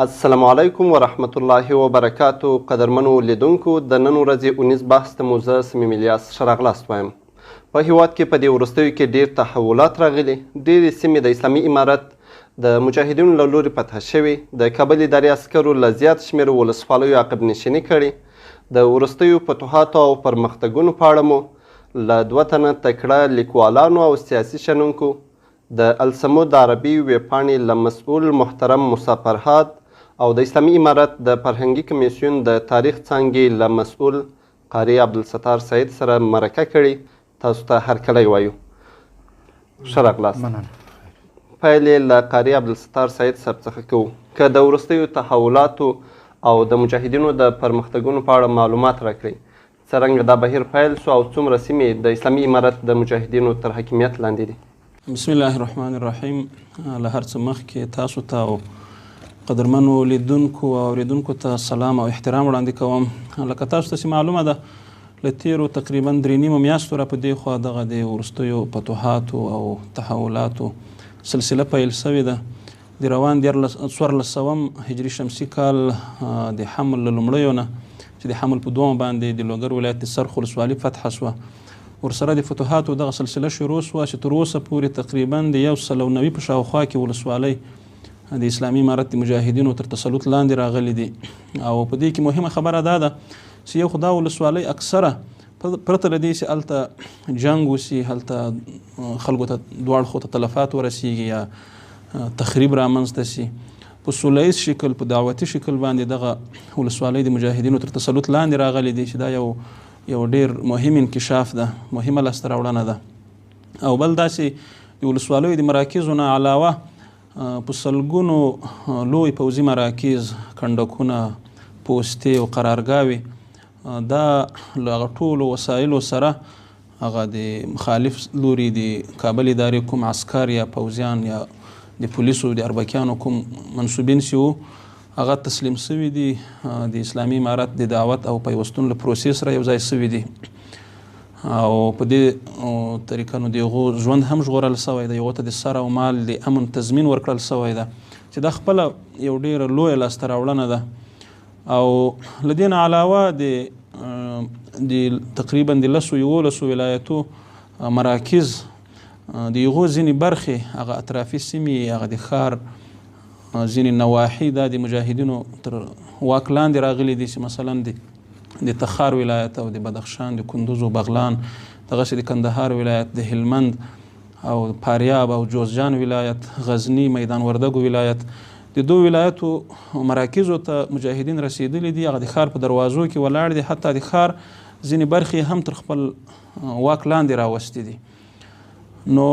السلام علیکم ورحمت الله وبرکاتو. قدرمنو لیدونکو، د نن ورځې اونیز بحث ته مو زه صمیم الیاس ښه راغلاست وایم. په هیواد کې په دې وروستیو کې ډېر تحولات راغلي. ډېرې سیمې د اسلامي امارت د مجاهدینو له لورې فتح شوې. د کابل اداري عسکرو له زیات شمېر ولسوالیو عقب نشیني کړې. د وروستیو فتوحاتو او پرمختګونو په اړه مو له 2 تنه تکړه لیکوالانو او سیاسي شنونکو د الصمود عربي ویبپاڼې له مسؤل محترم موسی فرهاد او د اسلامي امارت د فرهنګي کمیسیون د تاریخ څانګې له مسؤل قاري عبدالستار سعید سره مرکه کړې. تاسو ته هرکلی وایو. ښه راغلاست. پیل یې له قاري عبدالستار سعید صاحب څخه کوو. که د وروستیو تحولاتو او د مجاهدینو د پرمختګونو په اړه معلومات راکړئ. څرنګه دا بهیر پیل سو او څومره سیمې د اسلامي امارت د مجاهدینو تر حاکمیت لاندې دي؟ بسم الله الرحمن الرحیم. له هر څه مخکې تاسو ته او قدرمنو لیدونکو او اوریدونکو ته سلام او احترام وړاندې کوم. لکه تاسو ته معلومه ده، له تیرو تقریبا 3 میاشتو را په دې خوا دغه د وروستیو فتوحاتو او تحولاتو سلسله پیل سوې ده. د روان 1400 هجري شمسي کال د حمل له لومړیو نه چې د حمل په 2 باندې د لوګر ولایت د سرخ ولسوالي فتح شوه. ورسره د فتوحاتو دغه سلسله شروع شوه چې تر اوسه پورې تقریبا د 190 په شاوخوا کې ولسوالۍ د اسلامي امارت د مجاهدینو تر تسلط لاندې راغلي دي. او په دې کې مهمه خبره دا ده چې یو خو دا ولسوالۍ اکثره پرته له دې چې هلته جنګ وسي، هلته خلکو ته دواړو خوا ته تلفات ورسیږي یا تخریب رامنځته سي، په سوله ییز شکل په دعوتي شکل باندې دغه ولسوالۍ د مجاهدینو تر تسلط لاندې راغلي دي، چې دا یو ډیر مهم انکشاف ده، مهمه لاسته راوړنه ده. او بل دا چې د ولسوالیو د مراکزو نه علاوه په سلګونو لوی پوځي مراکز، کنډکونه، پوستې او قرارګاوې دا له هغه ټولو وسایلو سره هغه د مخالف لوري د کابل ادارې کوم عسکر یا پوځیان یا د پولیسو د اربکیانو کوم منصوبین چې وو هغه تسلیم سوي دي، د اسلامي امارت د دعوت او پیوستون له پروسې سره یو ځای سوي دي. او په دې طریقه نو د هغو ژوند هم ژغورل سوی دی، هغو ته د سر او مال د امن تضمین ورکړل سوی ده، چې دا خپله یو ډیره لویه لاسته راوړنه ده. او له دې نه علاوه د تقریبا د 11 ولایتو مراکز د هغو ځینې برخې هغه اطرافي سیمې، هغه د ښار ځینې نواحي دا د مجاهدینو تر واک لاندې راغلي دي، چې مثلا د تخار ولایت او د بدخشان، د کندوز او بغلان، دغسې د کندهار ولایت، د هلمند او فاریاب او جوزجان ولایت، غزنی، میدان وردګو ولایت، د 2 ولایتو مراکزو ته مجاهدین رسیدلی دي، هغه د ښار په دروازو کې ولاړ دي، حتی د ښار ځینې برخې هم تر خپل واک لاندې راوستي دي. نو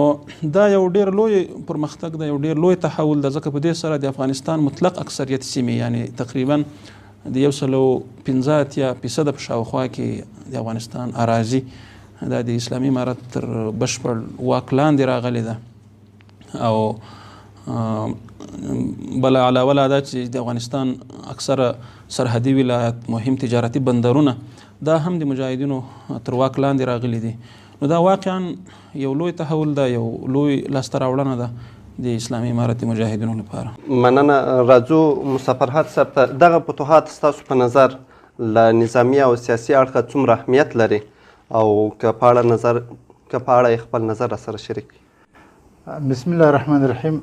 دا یو ډیر لوی پرمختګ ده، یو ډیر لوی تحول ده، ځکه په دې سره د افغانستان مطلق اکثریت سیمې، یعنی تقریبا د 115% په شاوخوا کې د افغانستان اراضي دا د اسلامي امارت تر بشپړ واک لاندې راغلې ده. او بل علاوه لا دا چې د افغانستان اکثره سرحدي ولایت، مهم تجارتي بندرونه دا هم د مجاهدینو تر واک لاندې راغلي دي. نو دا واقعا یو لوی تحول ده، یو لوی لاسته راوړنه ده د اسلامي امارت مجاهدینو لپاره. مننه. راځو موسی فرهاد صاحب ته. دغه فتوحات ستاسو په نظر له نظامي او سیاسي اړخه څومره اهمیت لري، او که په اړه یې خپل نظر راسره شریک کړي؟ بسم الله الرحمن الرحیم.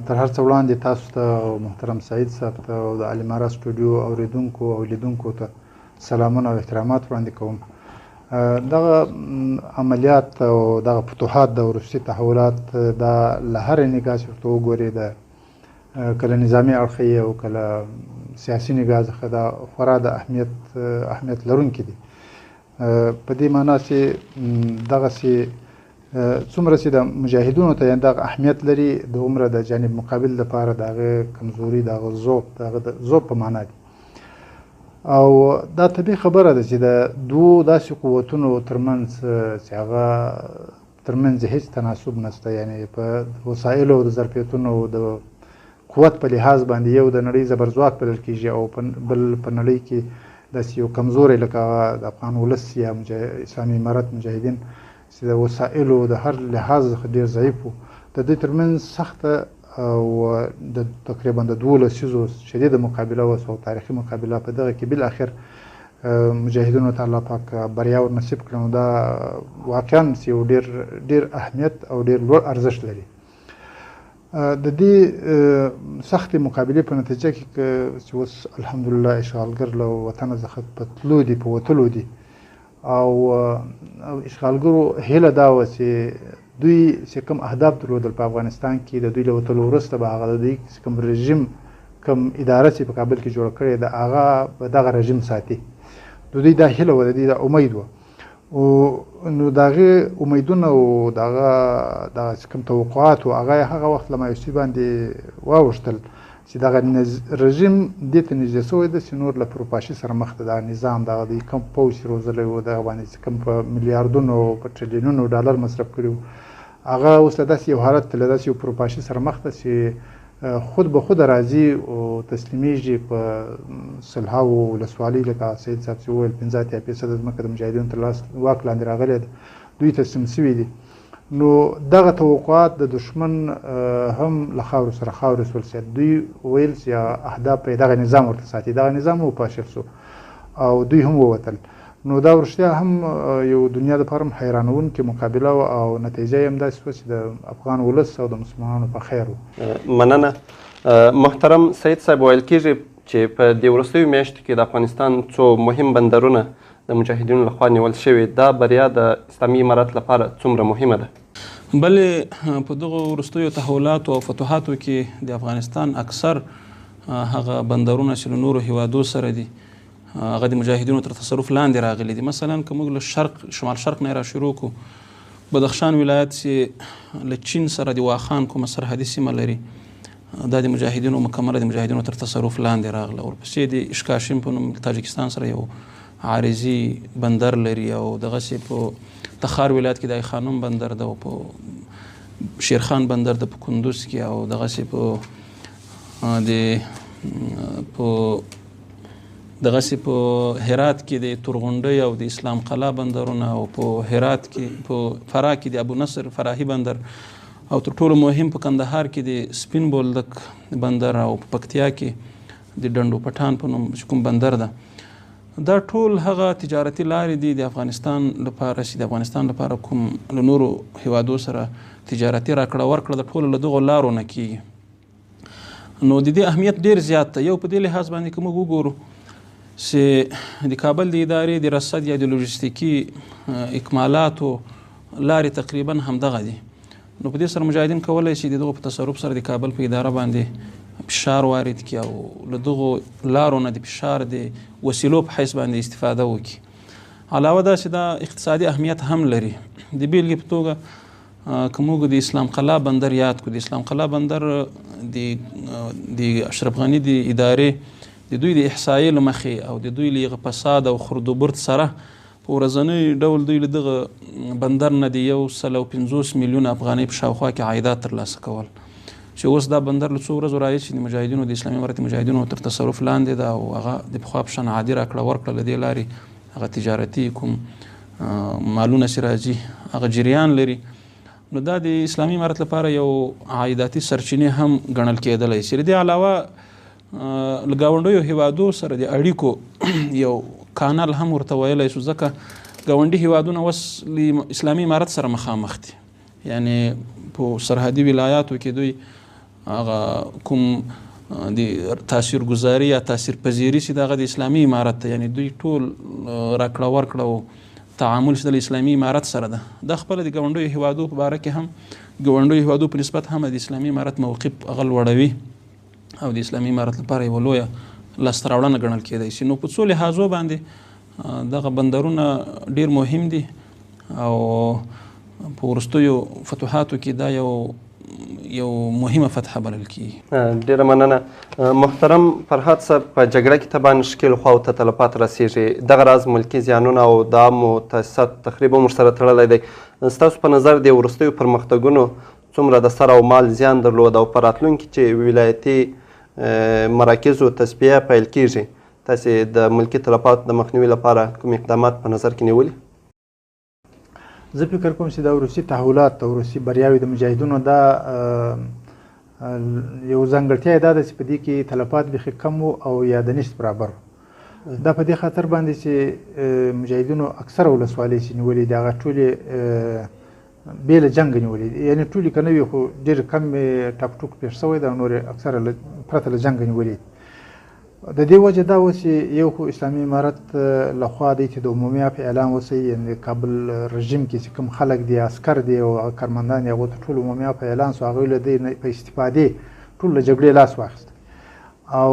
تر هر څه وړاندې تاسو ته محترم سعید صاحب ته او د الامارات سټوډیو اوریدونکو او لیدونکو ته سلامونه او احترامات وړاندې کوم. دغه عملیات او دغه فتوحات د وروستي تحولات دا له هرې نګاه چې ورته وګورې، د کله نظامي اړخه او کله سیاسي نګاه څخه دا خورا د اهمیت لرونکي دي. په دې معنا چې دغسې څومره چې د مجاهدینو ته دغه اهمیت لري، دومره د جانب مقابل لپاره د هغې کمزوري، د هغه ضعف، د هغه ضعف په معنا دي. او دا طبیعي خبره ده چې د 2 داسې قوتونو ترمنځ چې هغه ترمنځ هیڅ تناسب نشته، یعنی په وسایلو او د ظرفیتونو د قوت په لحاظ باندې یو د نړۍ زبرځواک بلل کېږي، او بل په نړۍ کې داسې یو کمزوری لکه د افغان ولس یا اسلامي امارت مجاهدین چې د وسایلو د هر لحاظ څخه ډېر ضعیف وو. د دوی ترمنځ سخته او د تقریبا د 12 لسیزو شدیده مقابله وسوه او تاریخي مقابله په دغه کې بالاخر مجاهدینو ته الله پاک بریا ور نصیب کړه. نو دا واقعا یو ډیر اهمیت او ډیر لوړ ارزښت لري. د دې سختې مقابلې په نتیجه کې چې اوس الحمدلله اشغالګر له وطنه څخه په تلو دي په وتلو دي او اشغالګرو هیله دا وه چې دوی چې کوم اهداف درلودل په افغانستان کې د دوی له وتلو وروسته به هغه د دوی کوم رژیم کوم اداره چې په کابل کې جوړه کړې ده هغه به دغه رژیم ساتي. د دوی دا هیله وه، د دوی دا امید وه. نو د هغې امیدونه او د هغه کوم توقعات و هغه وخت له مایوسي باندې واوښتل چې دغه رژیم دې ته نږدې شوی ده چې نور له پروپاشي سره مخ ته دغه نظام دغه دوی کوم پوځ چې روزلی و دغه باندې چې کوم په میلیاردونو په ټریلیونونو ډالر مصرف کړي وو هغه اوس له داسې یو حالت له داسې یو پروپاشي سره مخ ته چې خود به خود راځي او تسلیمیږي په سلهاوو ولسوالۍ لکه سید صاحب چې وویل 15-80% ځمکه د مجاهدینو تر لاس واک لاندې راغلې ده، دوی تسلیم شوي دي. نو دغه توقعات د دشمن هم له خاورو سره خاورې شول چې دوی ویل چې اهداف په دغه نظام ورته ساتي، دغه نظام وپاشل شو او دوی هم ووتل. نو دا ورشتیا هم یو دنیا دپاره هم حیرانونکې مقابله وه او نتیجه یې همداسې شوه چې د افغان ولس او د مسلمانانو په خیر و. مننه. محترم سید صاحب، ویل کېږي چې په دې وروستیو میاشتو کې د افغانستان څو مهم بندرونه د مجاهدینو لخوا نیول شوي. دا بریا د اسلامي امارت لپاره څومره مهمه ده؟ بلې په دغو وروستیو تحولاتو او فتوحاتو کې د افغانستان اکثر هغه بندرونه چې له نورو هیوادو سره دي هغه د مجاهدینو تر تصرف لاندې راغلي دي. مثلا که موږ له شمال شرق نه را شروع کړو، بدخشان ولایت چې له چین سره د واخان کومه سرحدي سیمه لري دا د مجاهدینو مکمله د مجاهدینو تر تصرف لاندې راغله. ورپسې د اشکاشم په نوم تاجکستان سره یو عارضي بندر لري او دغسې په تخار ولایت کې د خانم بندر ده او په شیرخان بندر ده په کندوز کې او دغسې په هرات کې د تورغونډۍ او د اسلام قلعه بندرونه او په هرات کې په فراه کې د ابو نصر فراهي بندر او تر ټولو مهم په کندهار کې د سپین بولدک بندر او په پکتیا کې د ډنډو پټان په نوم کوم بندر ده. دا ټول هغه تجارتي لارې دي د افغانستان لپاره چې د افغانستان لپاره کوم له نورو هیوادو سره تجارتي راکړه ورکړه د ټولو له دغو لارو نه کېږي. نو د دې اهمیت ډېر زیات دی. یو په دې لحاظ باندې که موږ وګورو چې د کابل د ادارې د رصد یا د لوجستیکي اکمالاتو لارې تقریبا همدغه دي. نو په دې سره مجاهدین کولی شي د دغو په تصرف سره د کابل په اداره باندې فشار وارد کړي او له دغو لارو نه د فشار د وسیلو په حیث باندې استفاده وکړي. علاوه دا چې دا اقتصادي اهمیت هم لري. د بیلګې په توګه که موږ د اسلام قلعه بندر یاد کړو، د اسلام قلعه بندر د اشرف غني د ادارې د دوی د احصایې له مخې او د دوی له فساد او خردوبرد سره په ورځنی ډول دوی له دغه بندر نه د 150 میلیون افغانۍ په شاوخوا کې عایدات ترلاسه کول چې اوس دا بندر له څو ورځو راهیسې د مجاهدینو د اسلامي امارت مجاهدینو تر تصرف لاندې ده او هغه د پخوا په شان عادي راکړه ورکړه. له دې لارې هغه تجارتي کوم مالونه چې راځي هغه جریان لري. نو دا د اسلامي امارت لپاره یو عایداتي سرچینې هم ګڼل کېدلی شي. د دې علاوه له ګاونډیو هیوادو سره د اړیکو یو کانال هم ورته ویلی شو، ځکه ګاونډي هیوادونه اوس له اسلامي امارت سره مخامخ دي. یعنې په سرحدي ولایاتو کې دوی هغه کوم د تاثیرګذاري یا تاثیر پذیري چې دغه د اسلامي امارت ته، یعنی دوی ټول راکړه ورکړه او تعامل چې د اسلامي امارت سره ده. دا خپله د ګاونډیو هیوادو په باره کې هم ګاونډیو هیوادو په نسبت هم د اسلامي امارت موقف هغه لوړوي او د اسلامي امارت لپاره یوه لویه لاسته راوړنه ګڼل کېدی شي. نو په څو لحاظو باندې دغه بندرونه ډېر مهم دي او په وروستیو فتوحاتو کې دا یو مهمه فتحه بلل کېږي. ډېره مننه. محترم فرهاد صاحب، په جګړه کې تبان ښکېلو خواو ته تلفات رسېږي. دغه راز ملکي زیانونه او د عامو تاسیساتو تخریب هم ورسره تړلی دی. ستاسو په نظر د وروستیو پرمختګونو څومره د سر او مال زیان درلود او په راتلونکي چې ولایتي مراکزو تصفیه پیل کېږي، تاسې د ملکي تلفاتو د مخنیوي لپاره کوم اقدامات په نظر کې نیولي؟ زه فکر کوم چې دا وروستي تحولات او وروستي بریاوې د مجاهدینو دا یو ځانګړتیا یې دا ده چې په دې کې تلفات بیخي کم وو او یا د نشت برابر دا په دې خاطر باندې چې مجاهدینو اکثره ولسوالۍ چې نیولې دي هغه ټولې بې له جنګ نیولې دي یعنې ټولې که نه وي خو ډېر کم ټاک ټوک پېښ شوی ده او نور اکثره پرته له جنګ نیولې د دې وجه دا و چې یو خو اسلامي امارت لخوا دی چې د عمومي عفو اعلان وسی یعنې کابل رژیم کې چې کوم خلک دي عسکر دي او کارمندان دي هغو ته ټول عمومي عفو اعلان سو هغوی له دې په استفادې ټول له جګړې لاس واخیست او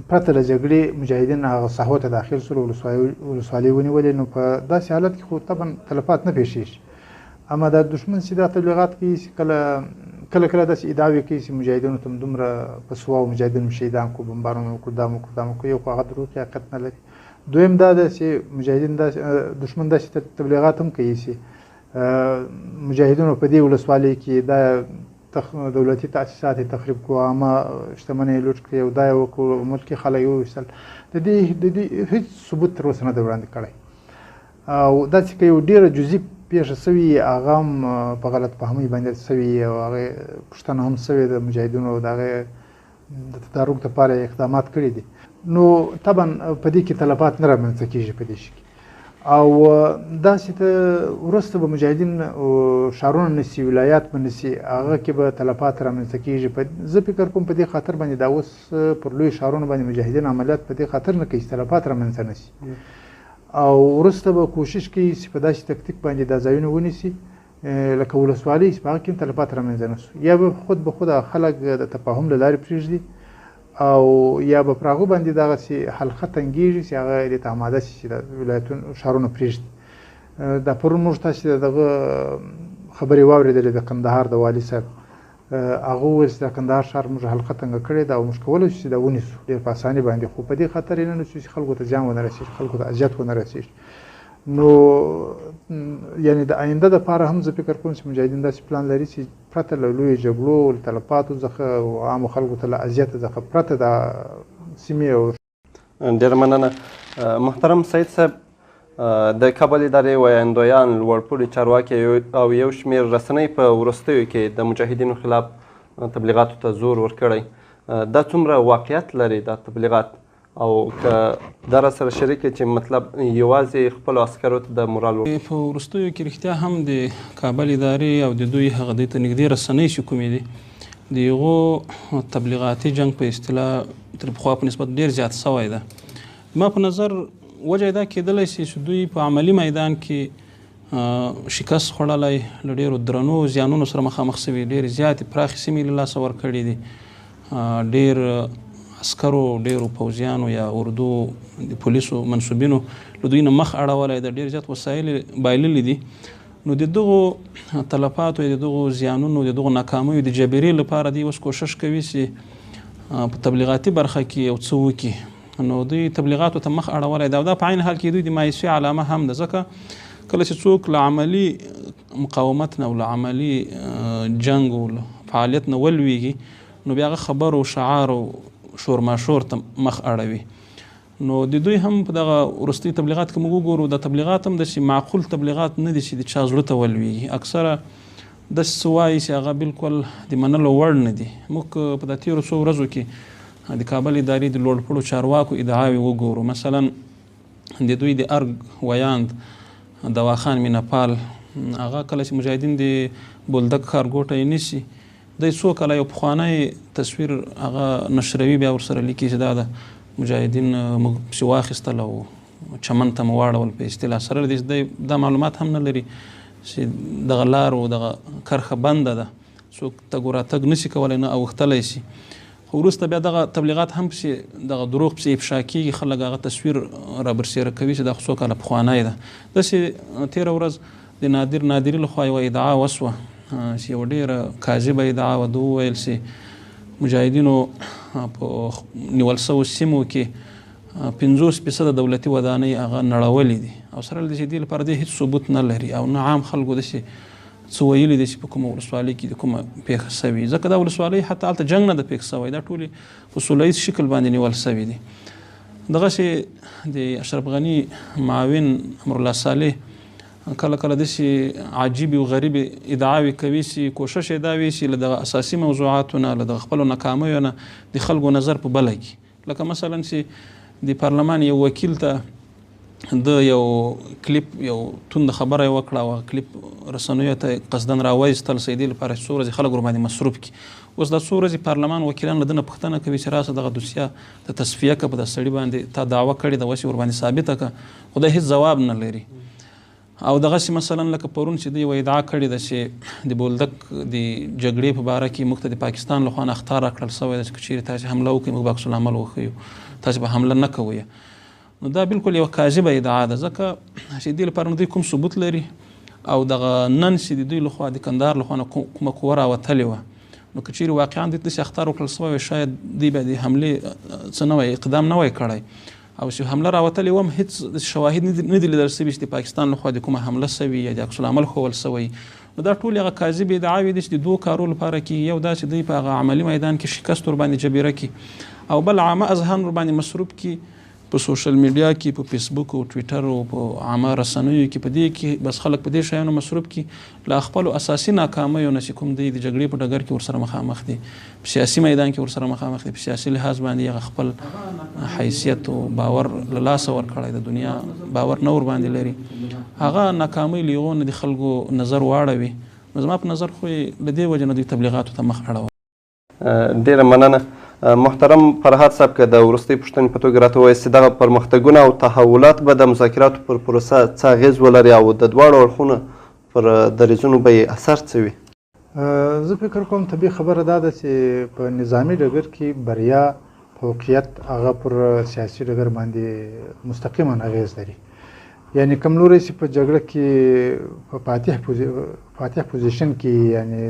پرته له جګړې مجاهدین هغه ساحو ته داخل سول ولسوالۍ ونیولې نو په داسې حالت کې خو طبعا تلفات نه پېښېږي اما دا دښمن چې دا تبلیغات کوي چې کله کله داسې ادعاوې کوي چې مجاهدینو ته دومره په سواو مجاهدین شهیدان کړو بمبارونه وکړو دا مو کړو دا مو کړو یو خو هغه دروغ حقیقت نه لري دویم دا ده چې مجاهدین دښمن داسې تبلیغات هم کوي چې مجاهدینو په دې ولسوالۍ کې دا دولتي تاسیسات تخریب کړو عامه شتمنۍ لوټ کړې او دا یې وکړو ملکي خلک یې وویستل د دې هېڅ ثبوت تر اوسه نه دی وړاندې کړی او دا چې که یو ډېره جزي پیښه سوي هغه هم په غلط فهمۍ باندې سوي او هغې پوښتنه هم سوې د مجاهدینو د هغې د تدارک دپاره اقدامات کړي دي نو طبعا په دې کې تلفات نه رامنځته کېږي په دې شي کې او داسې ته وروسته به مجاهدین ښارونه نیسي ولایات به نیسي هغه کې به تلفات رامنځته کېږي زه فکر کوم په دې خاطر باندې دا اوس پر لوی ښارونو باندې مجاهدین عملیات په دې خاطر نه کوي چې تلفات رامنځته نه شي او وروسته به کوشش کوي چې په داسې تکتیک باندې دا ځایونه ونیسي لکه ولسوالۍ چې په هغه کې هم تلفات رامنځته نه سو یا به خود به خود خلک د تفاهم له لارې پرېږدي او یا به پر هغو باندې دغسې حلقه تنګېږي چې هغه دې ته اماده شي چې د ولایتونو ښارونه پرېږدي دا پرون موږ تاسې دغه خبرې واورېدلې د کندهار د والي صاحب هغه وویل چې د کندهار ښار موږ حلقه تنګه کړې ده او موږ کولی شو چې دا ونیسو ډېر په اسانۍ باندې خو په دې خاطر یې نه نیسو چې خلکو ته زیان ونه رسېږي خلکو ته اذیت ونه رسېږي نو یعنې د آینده دپاره هم زه فکر کوم چې مجاهدین داسې پلان لري چې پرته له لویو جګړو له تلفاتو څخه او عامو خلکو ته له اذیته څخه پرته د سیمې او ډېره مننه محترم سید صاحب د کابل ادارې ویاندویان لوړپوړي چارواکي او یو شمېر رسنۍ په وروستیو کې د مجاهدینو خلاف تبلیغاتو ته زور ورکړی دا څومره واقعیت لري دا تبلیغات او که دا راسره شریک چې مطلب یوازې خپلو عسکرو ته د مورال په وروستیو کې رښتیا هم د کابل ادارې او د دوی هغه دوی ته نږدې رسنۍ چې کومې دي د هغو تبلیغاتي جنګ په اصطلاح تر پخوا په نسبت ډېر زیات سوی ده ما په نظر وجه دا کېدلی شي چې دوی په عملي میدان کې شکست خوړلی له ډېرو درنو زیانونو سره مخامخ سوي ډېرې زیاتې پراخې سیمې له لاسه ورکړي دي ډېر عسکرو ډېرو پوځیانو یا اردو د پولیسو منصوبینو له دوی نه مخ اړولی د ډېر زیات وسایل بایللي دي نو د دغو تلفاتو د دغو زیانونو د دغو ناکامیو د جبرې لپاره دوی اوس کوشش کوي چې په تبلیغاتي برخه کې یو څه وکړي نو دوی تبلیغاتو ته مخ اړولی دا په عین حال کې دوی د مایوسۍ علامه هم ده ځکه کله چې څوک له عملي مقاومت نه او له عملي جنګ او له فعالیت نه ولویږي نو بیا هغه خبر او شعار او شورماشور ته مخ اړوي نو د دوی هم په دغه وروستي تبلیغات کې موږ وګورو د تبلیغات هم داسې معقول تبلیغات نه دي چې د چا زړه ته ولویږي اکثره داسې څه وایي چې هغه بالکل د منلو وړ نه دي موږ په دا تېرو څو ورځو کې د کابل ادارې د لوړپوړو چارواکو ادعاوې وګورو مثلا د دوی د ارګ ویاند دواخان مینهپال هغه کله چې مجاهدین د بولدک ښارګوټه یې نیسي دی څو کله یو پخوانی تصویر هغه نشروي بیا ورسره لیکي چې دا د مجاهدین موږ پسې واخیستل او چمن ته مو واړول په اصطلاح سره دی دا معلومات هم نه لري چې دغه لار او دغه کرښه بنده ده څوک تګ و راتګ نشي کولی نه اوښتلی شي خو وروسته بیا دغه تبلیغات هم پسې دغه دروغ پسې افشا کېږي خلک هغه تصویر رابرسېره کوي چې دا خو څو کاله پخوانی ده داسې تېره ورځ د نادري لخوا یوه ادعا وسوه چې یوه ډېره کاذبه ادعا وه ده وویل چې مجاهدینو په نیول سوو سیمو کې 50% دولتي ودانۍ هغه نړولې دي او سره له دې چې دې لپاره دې هېڅ ثبوت نه لري او نه عام خلکو داسې څه ویلي دي چې په کومه ولسوالۍ کې د کومه پېښه سوي ځکه دا ولسوالۍ حتی هلته جنګ نه ده پېښ سوی دا ټولې په سوله ییز شکل باندې نیول سوي دي دغسې د اشرف غني معاون امرالله صالح کله کله داسې عجیبې او غریبې ادعاوې کوي چې کوشش یې دا وي چې له دغه اساسي موضوعاتو نه له دغه خپلو ناکامیو نه د خلکو نظر په بله کړي. لکه مثلا چې د پارلمان یو وکیل ته د یو کلیپ یو توند خبره یې وکړه او کلیپ رسنیو ته قصدن راوایستل چې دې لپاره څو ورځې خلک ورباندې مصروف کړي. اوس دا څو ورځې پارلمان وکیلان له ده نه پوښتنه کوي چې راسه دغه دوسیه ته تصفیه کړه، په دغه سړي باندې تا دعوه کړې ده، اوس یې ورباندې ثابته کړه، خو دی هېڅ ځواب نه لري. او دغسې مثلا لکه پرون چې دوی یوه ادعا کړې ده چې د بولدک د جګړې په باره کې موږ ته د پاکستان لخوا نه اخطار راکړل شوی ده چې که چیرې تاسې حمله وکړئ موږ به عکس العمل وښیو، تاسې به حمله نه کوئ. نو دا بالکل یوه کاذبه ادعا ده، ځکه چې دې لپاره نو دوی کوم ثبوت لري. او دغه نن چې د دوی لخوا د کندهار لخوا نه کومه قوه راوتلې وه، نو که چیرې واقعا دوی ته داسې اخطار وکړل شوی وی شاید دوی به د حملې څه نه وی اقدام نه وی کړی. او چې حمله راوتلې وم هېڅ شواهد نه دي لیدل شوي چې د پاکستان لخوا د کومه حمله سوي یا د عکس العمل ښول سوی. نو دا ټول هغه کاذبې ادعاوې دي چې د دوو کارو لپاره کېږي، یو دا چې دوی په هغه عملي میدان کې شکست ورباندې جبیره کړي، او بل عامه اذهان ورباندې مصروف کړي په سوشل میډیا کې، په فیسبوک او ټویټر او په عامه رسنیو کې، په دې کې بس خلک په دې شیانو مصروف کړي له خپلو اساسي ناکامیو نه چې کوم دی د جګړې په ډګر کې ورسره مخامخ دي، په سیاسي میدان کې ورسره مخامخ دي، په سیاسي لحاظ باندې هغه خپل حیثیت او باور له لاسه ورکړی، د دنیا باور نه ورباندې لري، هغه ناکامۍ له هغو نه د خلکو نظر واړوي. نو زما په نظر خو یې له دې وجې نه دوی تبلیغاتو ته مخ اړوي. ډېره مننه محترم فرهاد صاحب، که د وروستۍ پوښتنې په توګه راته ووایاست چې دغه پرمختګونه او تحولات به د مذاکراتو پر پروسه څه اغېز ولري او د دواړو اړخونو پر دریځونو به یې اثر څه وي؟ زه فکر کوم طبیعي خبره دا ده چې په نظامي ډګر کې بریا فوقیت هغه پر سیاسي ډګر باندې مستقیما اغېز لري. یعنی کوم لوری چې په جګړه کې په فاتح پوزیشن کې یعنی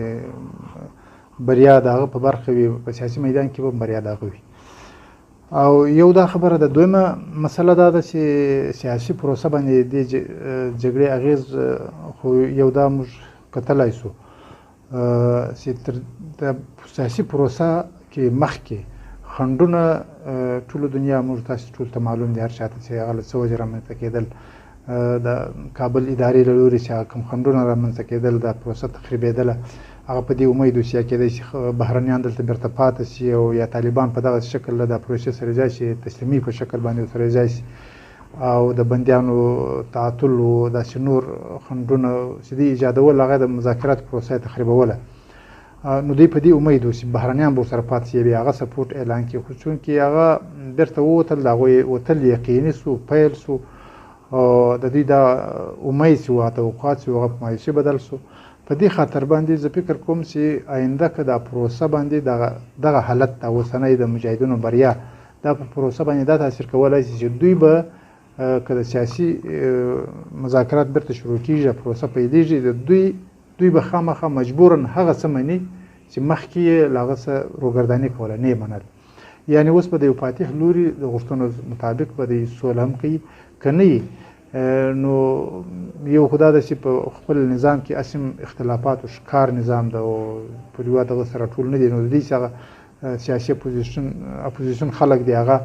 بریا د هغه په برخه وي، په سیاسي میدان کې به بریا د هغه وي. او یو دا خبره ده. دویمه مسله دا ده چې سیاسي پروسه باندې د جګړې اغېز خو یو دا موږ کتلی سو چې تر د سیاسي پروسه کې مخکې خنډونه ټولو دنیا موږ تاسو ټول ته معلوم دي، هر چاته چې هغه له څه وجې رامنځته کېدل، د کابل ادارې له لوري چې هغه کوم خنډونه رامنځته کېدل، دا پروسه تخریبېدله، هغه په دې امید اوسي کېدای شي بهرنیان دلته بیرته پاتې شي او یا طالبان په دغه شکل له دا پروسې سره ځای شي، تسلیمي په شکل باندې سره ځای شي، او د بندیانو تعطل او داسې نور خنډونه چې دوی ایجادول هغه د مذاکرات پروسه تخریبوله. نو دوی په دې امید اوسي بهرنیان به ورسره پاتې شي، بیا هغه سپورټ اعلان کړي، خو چونکې هغه بیرته ووتل، د هغوی وتل یقیني سو، پیل سو، او د دوی دا امید چې وه توقعات چې هغه په مایوسي بدل سو. په دې خاطر باندې زه فکر کوم چې آینده که دا پروسه باندې دغه حالت دا اوسنی د مجاهدینو بریا دا په پروسه باندې دا تاثیر کولی شي چې دوی به که د سیاسي مذاکرات بیرته شروع کېږي، پروسه پیلېږي، دوی به خامخا مجبورا هغه څه مني چې مخکې یې له هغه څه روګرداني کوله، نه یې منل. یعنی اوس به د یو فاتح لوري د غوښتنو مطابق به د سوله هم کوي، که نه نو یو خدا ده چې په خپل نظام کې اسیم اختلافات او ښکار نظام ده او په یوه دغه سره ټول نه دي. نو د دې څخه سیاسي اپوزیشن خلک دی هغه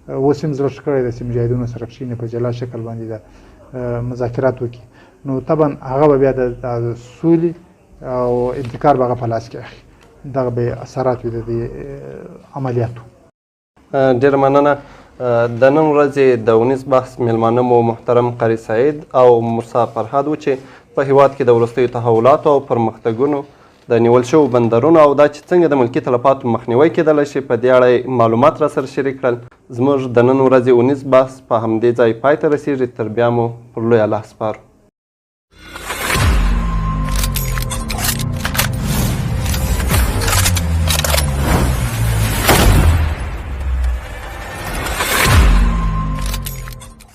اوس هم زړه ښه کړی ده چې مجاهدینو سره کښېني، په جلا شکل باندې د مذاکرات وکړي، نو طبعا هغه به بیا د سولې او ابتکار به هغه په لاس کې اخلي، دغه به اثرات وي د دې عملیاتو. ډېره مننه. د نن ورځې د ونیز بحث میلمانه مو محترم قاري سعید او موسی فرهاد و چې په هیواد کې د وروستیو تحولاتو او پرمختګونو د نیول شویو بندرونو او دا چې څنګه د ملکي تلفاتو مخنیوی کېدلی شي په دې اړه معلومات را سره شریک کړل. زموږ د نن ورځې ونیز بحث په همدې ځای پای ته رسیږي. تر بیا مو پر لوی الله سپارو.